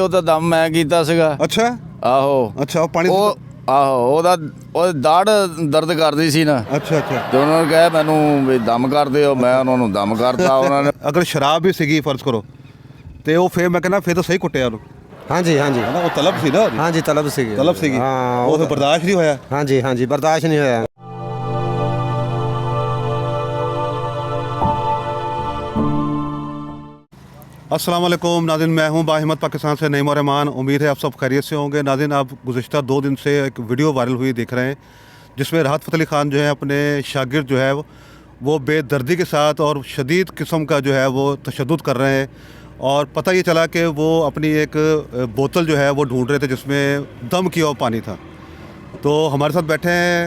ਉਹ ਤਾਂ ਦਮ ਮੈਂ ਕੀਤਾ ਸੀਗਾ। ਅੱਛਾ ਆਹੋ ਅੱਛਾ ਉਹ ਪਾਣੀ ਉਹ ਆਹੋ ਉਹ ਦਾੜ ਦਰਦ ਕਰਦੀ ਸੀ ਨਾ ਅੱਛਾ ਅੱਛਾ ਤੇ ਉਹਨਾਂ ਨੇ ਕਿਹਾ ਮੈਨੂੰ ਵੀ ਦਮ ਕਰ ਦਿਓ, ਮੈਂ ਉਹਨਾਂ ਨੂੰ ਦਮ ਕਰਤਾ। ਉਹਨਾਂ ਨੇ ਅਗਰ ਸ਼ਰਾਬ ਵੀ ਸੀਗੀ ਫਰਜ਼ ਕਰੋ ਤੇ ਉਹ ਫੇਰ ਮੈਂ ਕਹਿੰਦਾ ਫੇਰ ਤਾਂ ਸਹੀ ਕੁੱਟਿਆ ਉਹਨੂੰ ਹਾਂਜੀ ਹਾਂਜੀ ਹਨਾ, ਉਹ ਤਲਬ ਸੀ ਨਾ ਉਹਦੀ। ਹਾਂਜੀ ਤਲਬ ਸੀਗੀ ਹਾਂ ਉਹ ਫਿਰ ਬਰਦਾਸ਼ਤ ਨਹੀਂ ਹੋਇਆ। ਹਾਂਜੀ ਹਾਂਜੀ ਬਰਦਾਸ਼ਤ नहीं होया। अस्सलाम वालेकुम नाज़रीन, मैं हूं बाहिम्मत पाकिस्तान से नईम रहमान। उम्मीद है आप सब खैरियत से होंगे। नाज़रीन, आप गुज़िश्ता 2 दिन से एक वीडियो वायरल हुई देख रहे हैं जिसमें राहत फ़तेह अली ख़ान जो है अपने शागिर्द जो है वो बेदर्दी के साथ और शदीद किस्म का जो है वो तशद्दुद कर रहे हैं। और पता ये चला कि वो अपनी एक बोतल जो है वो ढूंढ रहे थे जिसमें दम किया हुआ पानी था। तो हमारे साथ बैठे हैं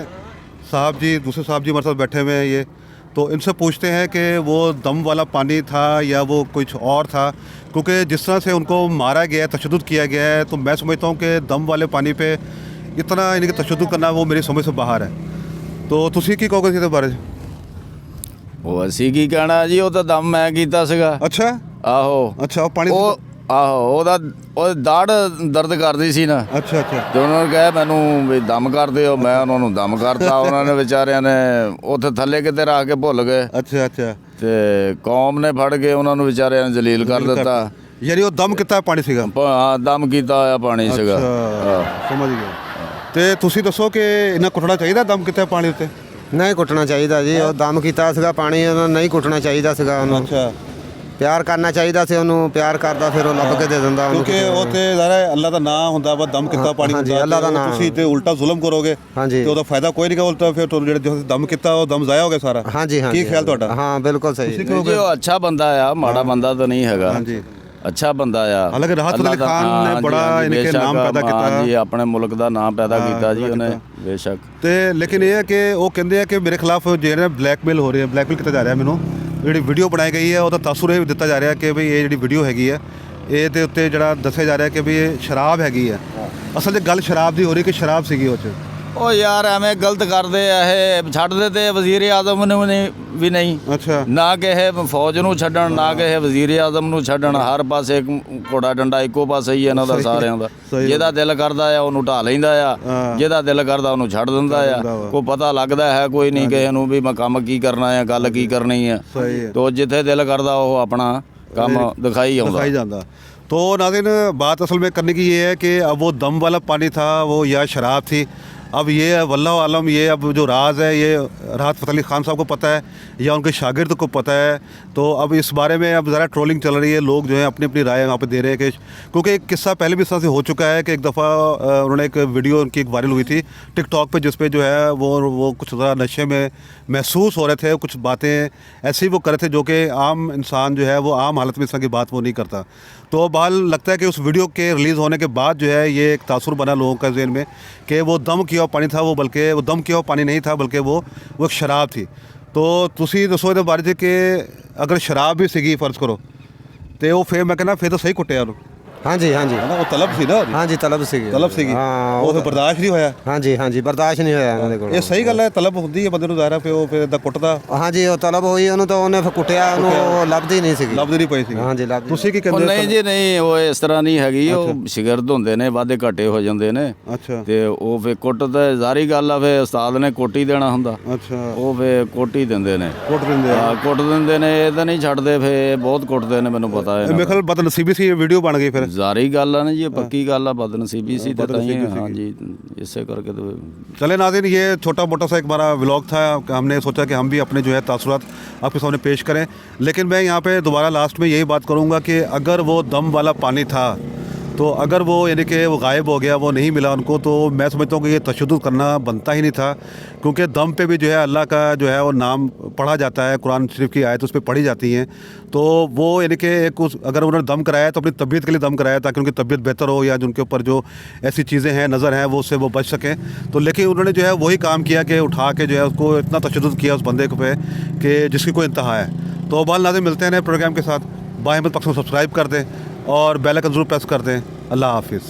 साहब जी, दूसरे साहब जी हमारे साथ बैठे हुए हैं ये। तो इनसे पूछते हैं कि वो दम वाला पानी था या वो कुछ और था, क्योंकि जिस तरह से उनको मारा गया है, तशद्दुद किया गया है, तो मैं समझता हूँ कि दम वाले पानी पे इतना इनके तशद्दुद करना वो मेरी समझ से बाहर है। तो तुसी की कहोगे इसके बारे में? ਉਹ ਅਸੀਂ ਕੀ ਕਹਿਣਾ ਜੀ, ਉਹ ਤਾਂ ਦਮ ਮੈਂ ਕੀਤਾ ਸੀਗਾ। अच्छा ਆਹੋ अच्छा वो पानी ਉਹ ਆਹੋ ਉਹ ਦਾੜ ਦਰਦ ਕਰਦੀ ਸੀ ਨਾ अच्छा अच्छा ਤੇ ਉਹਨਾਂ ਨੇ ਕਿਹਾ ਮੈਨੂੰ ਵੀ ਦਮ ਕਰ ਦਿਓ, ਮੈਂ ਉਹਨਾਂ ਨੂੰ ਦਮ ਕਰਤਾ। ਉਹਨਾਂ ਨੇ ਵਿਚਾਰਿਆਂ ਨੇ ਉੱਥੇ ਥੱਲੇ ਕਿਤੇ ਰੱਖ ਕੇ ਭੁੱਲ ਗਏ अच्छा अच्छा ਤੇ ਕੌਮ ਨੇ ਫੜ ਕੇ ਉਹਨਾਂ ਨੂੰ ਵਿਚਾਰਿਆਂ ਨੇ ਜਲੀਲ ਕਰ ਦਿੱਤਾ। यानी वो दम कितना पानी सीगा? ਹਾਂ ਦਮ ਕੀਤਾ ਹੋਇਆ ਪਾਣੀ ਸੀਗਾ। अच्छा समझ गया। ਤੇ ਤੁਸੀਂ ਦੱਸੋ ਕਿ ਇਹਨਾਂ ਕੁੱਟਣਾ ਚਾਹੀਦਾ ਦਮ ਕਿਤਾ ਪਾਣੀ ਉੱਤੇ? ਨਹੀਂ ਕੁੱਟਣਾ ਚਾਹੀਦਾ ਜੀ। ਉਹ ਦਮ ਕੀਤਾ ਸੀਗਾ ਪਾਣੀ, ਉਹਨਾਂ ਨੂੰ ਨਹੀਂ ਕੁੱਟਣਾ ਚਾਹੀਦਾ ਸੀਗਾ। ਉਹਨੂੰ ਅੱਛਾ ਪਿਆਰ ਕਰਨਾ ਚਾਹੀਦਾ ਸੀ, ਉਹਨੂੰ ਪਿਆਰ ਕਰਦਾ ਫਿਰ ਉਹ ਲੱਭ ਕੇ ਦੇ ਦਿੰਦਾ ਉਹਨੂੰ। ਕਿਉਂਕਿ ਉਹ ਤੇ ਜ਼ਾਰਾ ਅੱਲਾ ਦਾ ਨਾਮ ਹੁੰਦਾ ਵਾ, ਦਮ ਕੀਤਾ ਪਾਣੀ ਹਾਂਜੀ, ਹੁੰਦਾ। ਅੱਲਾ ਦਾ ਤੇ ਨਾਮ। ਤੁਸੀਂ ਤੇ ਉਲਟਾ ਜ਼ੁਲਮ ਕਰੋਗੇ ਹਾਂਜੀ ਤੇ ਉਹਦਾ ਫਾਇਦਾ ਕੋਈ ਨਹੀਂ ਗਾ। ਉਲਟਾ ਫਿਰ ਤੁਹਾਨੂੰ ਜਿਹੜੇ ਦਮ ਕੀਤਾ ਉਹ ਦਮ ਜ਼ਾਇਆ ਹੋ ਗਿਆ ਸਾਰਾ। ਹਾਂਜੀ ਹਾਂਜੀ ਕੀ ਖਿਆਲ ਤੁਹਾਡਾ? ਹਾਂ ਬਿਲਕੁਲ ਸਹੀ। ਜੀ ਉਹ ਅੱਛਾ ਬੰਦਾ ਆ, ਮਾੜਾ ਬੰਦਾ ਤਾਂ ਨਹੀਂ ਹੈਗਾ। ਹਾਂਜੀ ਅੱਛਾ ਬੰਦਾ ਆ। ਹਾਲਾਂਕਿ ਰਾਹਤ ਫ਼ਤਿਹ ਅਲੀ ਖਾਨ ਨੇ ਬੜਾ ਇਨਕੇ ਨਾਮ ਪੈਦਾ ਕੀਤਾ। ਜੀ ਆਪਣੇ ਮੁਲਕ ਦਾ ਨਾਮ ਪੈਦਾ ਕੀਤਾ ਜੀ ਉਹਨੇ, ਬੇਸ਼ੱਕ। ਤੇ ਲੇਕਿਨ ਇਹ ਹੈ ਕਿ ਉਹ ਕਹਿੰਦੇ ਆ ਕਿ ਮੇਰੇ ਖਿਲਾਫ ਜਿਹੜੇ ਬਲੈਕਮੇਲ ਹੋ ਰਹੇ ਆ, ਬਲੈਕਮੇਲ ਕੀਤਾ ਜਾ ਰਿਹਾ ਮੈਨੂੰ। ਜਿਹੜੀ ਵੀਡੀਓ ਬਣਾਈ ਗਈ ਹੈ ਉਹਦਾ ਤਾਸੁਰ ਇਹ ਦਿੱਤਾ ਜਾ ਰਿਹਾ ਕਿ ਵੀ ਇਹ ਜਿਹੜੀ ਵੀਡੀਓ ਹੈਗੀ ਹੈ ਇਹ ਦੇ ਉੱਤੇ ਜਿਹੜਾ ਦੱਸਿਆ ਜਾ ਰਿਹਾ ਕਿ ਵੀ ਇਹ ਸ਼ਰਾਬ ਹੈਗੀ ਹੈ। ਅਸਲ 'ਚ ਗੱਲ ਸ਼ਰਾਬ ਦੀ ਹੋ ਰਹੀ ਕਿ ਸ਼ਰਾਬ ਸੀਗੀ ਉਹ 'ਚ। ਉਹ ਯਾਰ ਐਵੇਂ ਗਲਤ ਕਰਦੇ ਆ ਇਹ। ਛੱਡਦੇ ਤੇ ਵਜ਼ੀਰ ਆਜ਼ਮ ਨੂੰ ਵੀ ਨਹੀਂ, ਅੱਛਾ ਨਾ ਕਿਸੇ ਫੌਜ ਨੂੰ ਛੱਡਣ, ਨਾ ਕਿਸੇ ਵਜ਼ੀਰ ਆਜ਼ਮ ਨੂੰ ਛੱਡਣ। ਹਰ ਪਾਸੇ ਇੱਕ ਘੋੜਾ ਡੰਡਾ ਇੱਕੋ ਪਾਸੇ ਹੀ ਇਹਨਾਂ ਦਾ ਸਾਰਿਆਂ ਦਾ। ਜਿਹਦਾ ਦਿਲ ਕਰਦਾ ਆ ਉਹਨੂੰ ਢਾ ਲੈਂਦਾ ਆ, ਜਿਹਦਾ ਦਿਲ ਕਰਦਾ ਉਹਨੂੰ ਛੱਡ ਦਿੰਦਾ ਆ। ਕੋਈ ਪਤਾ ਲੱਗਦਾ ਹੈ ਕੋਈ ਨਹੀਂ ਕਿਸੇ ਨੂੰ ਵੀ ਮੈਂ ਕੰਮ ਕੀ ਕਰਨਾ ਆ, ਗੱਲ ਕੀ ਕਰਨੀ ਆ। ਤੋ ਜਿੱਥੇ ਦਿਲ ਕਰਦਾ ਉਹ ਆਪਣਾ ਕੰਮ ਦਿਖਾਈ ਜਾਂਦਾ। तो नाज़रीन, बात असल में करने की ये है कि अब वो दम वाला पानी था वो या शराब थी। अब ये वल्लाहु आलम, ये अब जो राज है ये राहत फ़तेह अली ख़ान साहब को पता है या उनके शागिर्द को पता है। तो अब इस बारे में अब ज़रा ट्रोलिंग चल रही है, लोग जो है अपनी अपनी राय यहाँ पे दे रहे हैं कि क्योंकि एक किस्सा पहले भी इस तरह से हो चुका है कि एक दफ़ा उन्होंने एक वीडियो उनकी एक वायरल हुई थी टिकटॉक पे, जिस पे जो है वो कुछ ज़रा नशे में महसूस हो रहे थे, कुछ बातें ऐसी वो कर रहे थे जो कि आम इंसान जो है वो आम हालत में इस तरह की बात वो नहीं करता। तो बहाल लगता है कि उस वीडियो के रिलीज़ होने के बाद जो है ये एक तासुर बना लोगों का ज़हन में कि वो दम किया हुआ पानी था, वो बल्कि वो दम किया हुआ पानी नहीं था बल्कि वो एक शराब थी। तो तुसी दसो इहदे बारे च कि अगर शराब भी सीगी फर्ज करो तो वो फिर मैं कहना फिर तो सही कुट्टिया ਉਹਨੂੰ। ਹਾਂਜੀ ਹਾਂਜੀ ਉਹ ਤਲਬ ਸੀ ਨਾ ਉਹਦੀ। ਹਾਂਜੀ ਤਲਬ ਸੀਗੀ। ਹਾਂ ਉਹ ਫਿਰ ਬਰਦਾਸ਼ਤ ਨਹੀਂ ਹੋਇਆ। ਹਾਂਜੀ ਹਾਂਜੀ ਬਰਦਾਸ਼ਤ ਨਹੀਂ ਹੋਇਆ ਇਹਨਾਂ ਦੇ ਕੋਲ। ਇਹ ਸਹੀ ਗੱਲ ਹੈ, ਤਲਬ ਹੁੰਦੀ ਹੈ ਬੰਦੇ ਨੂੰ ਜ਼ਾਹਿਰ ਫਿਰ ਉਹ ਫਿਰ ਇਦਾਂ ਕੁੱਟਦਾ। ਹਾਂਜੀ ਉਹ ਤਲਬ ਹੋਈ ਉਹਨੂੰ ਤਾਂ ਉਹਨੇ ਫਿਰ ਕੁੱਟਿਆ ਉਹਨੂੰ, ਉਹ ਲੱਭਦੀ ਨਹੀਂ ਸੀਗੀ। ਲੱਭਦੀ ਨਹੀਂ ਪਈ ਸੀ। ਹਾਂਜੀ ਲੱਭਦੀ। ਤੁਸੀਂ ਕੀ ਉਹ ਕਹਿੰਦੇ? ਨਹੀਂ ਜੀ ਨਹੀਂ, ਉਹ ਇਸ ਤਰ੍ਹਾਂ ਨਹੀਂ ਹੈਗੀ। ਉਹ ਸ਼ਾਗਿਰਦ ਹੁੰਦੇ ਨੇ, ਵਾਧੇ ਘਾਟੇ ਹੋ ਜਾਂਦੇ ਨੇ। ਅੱਛਾ ਤੇ ਉਹ ਫਿਰ ਕੁੱਟ ਤਾਂ ਜ਼ਾਰੀ ਗੱਲ ਆ, ਫਿਰ ਉਸਤਾਦ ਨੇ ਕੁੱਟ ਹੀ ਦੇਣਾ ਹੁੰਦਾ। ਅੱਛਾ ਉਹ ਫਿਰ ਕੁੱਟ ਹੀ ਦਿੰਦੇ ਨੇ, ਕੁੱਟ ਦਿੰਦੇ ਆ। ਕੁੱਟ ਦਿੰਦੇ ਨੇ। ਇਹ ਤਾਂ ਨਹੀਂ ਛੱਡਦੇ, ਫਿਰ ਬਹੁਤ ਕੁੱਟਦੇ ਨੇ, ਮੈਨੂੰ ਪਤਾ ਹੈ। ਮੇਰੇ ਖਿਆਲ ਬਦਨਸੀਬੀ ਸੀ ਇਹ ਵੀਡੀਓ ਬਣ ਗਈ ਫਿਰ। ਜ਼ਾਰੀ ਗੱਲ ਆ ਨਾ ਜੀ, ਪੱਕੀ ਗੱਲ ਆ। बदनसीबी सी तो हाँ जी, इससे करके तो। चले नाज़रीन, ये छोटा मोटा सा एक हमारा व्लॉग था। हमने सोचा कि हम भी अपने जो है तासुरात आपके सामने पेश करें। लेकिन मैं यहाँ पे दोबारा लास्ट में यही बात करूँगा कि अगर वो दम वाला पानी था तो अगर वो यानी कि वो गायब हो गया, वो नहीं मिला उनको, तो मैं समझता हूँ कि ये तशद्दुद करना बनता ही नहीं था। क्योंकि दम पे भी जो है अल्लाह का जो है वो नाम पढ़ा जाता है, कुरान शरीफ की आयत उस पर पढ़ी जाती हैं। तो वो यानी कि एक अगर उन्होंने दम कराया तो अपनी तबीयत के लिए दम कराया ताकि उनकी तबीयत बेहतर हो या जिनके ऊपर जो ऐसी चीज़ें हैं नज़र हैं वो उससे वो बच सकें। तो लेकिन उन्होंने जो है वही काम किया कि उठा के जो है उसको इतना तशद्दुद किया उस बंदे पे कि जिसकी कोई इंतहा है। तो बाल नाज़रीन, मिलते हैं नए प्रोग्राम के साथ। बाहिम्मत पाकिस्तान सब्सक्राइब कर दें और बेल आइकन ज़रूर प्रेस कर दें। अल्लाह हाफिज़।